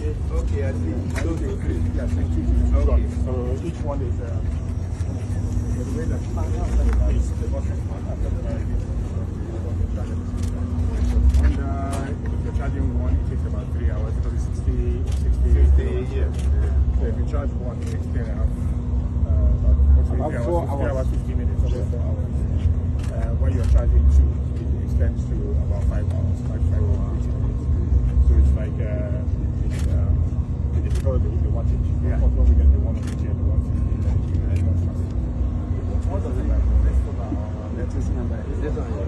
Okay, I see. Those are three. Yeah, thank you. Okay. So each one is the way that the bus is after the and if you're charging one, it takes about 3 hours because it's 60 yeah. So if you charge one, 60 and a half, about 4 hours, 50 minutes, about 4 hours. When you're charging two, it extends to about 5 hours, 5 hours, 50 minutes. So it's like the difficult with the wattage. Yeah. Of course, when we get the 150 and the 150, it's not fast. What does it like? Electricity number. This one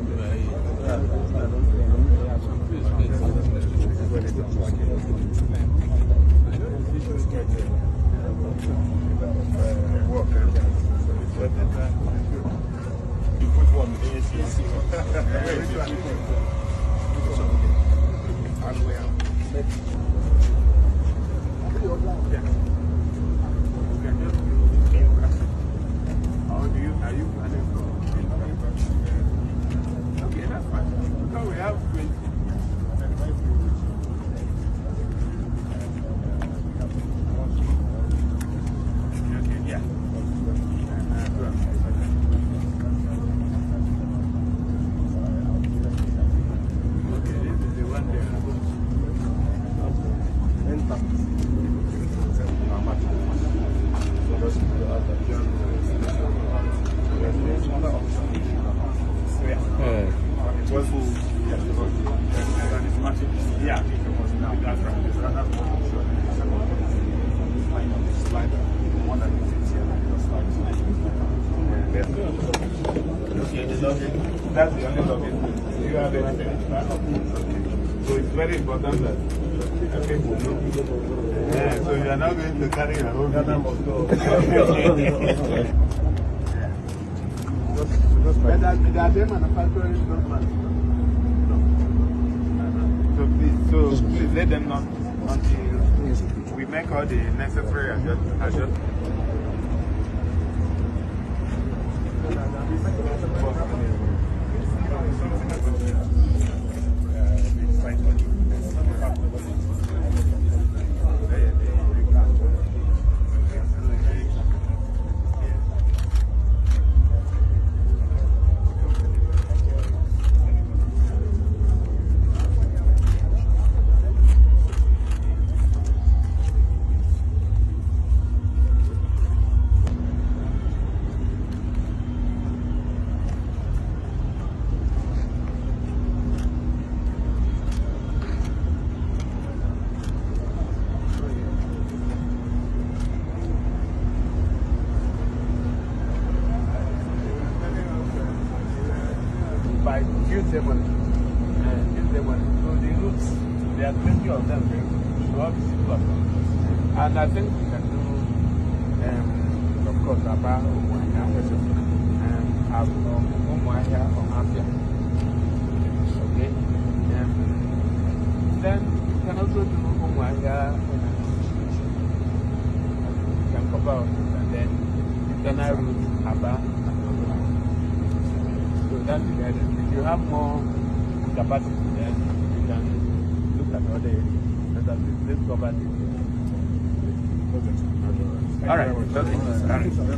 okay, that's fine. Because we have that's the only login. Do you have anything? So it's very important that people know. Yeah, so you are not going to carry your own. But are they manufacturing not so please let them know until we make all the necessary adjustments. By Tuesday morning. So the routes, there are plenty of them to all these people. And I think we can do, of course, Abia, Umuahia, and Umuahia or Abia. Okay? Then we can also do Umuahia, we can cover and then internal route, Abia. So that's the guidance. If you have more capacity, then you can look at other areas. Let's cover this. Okay. All right.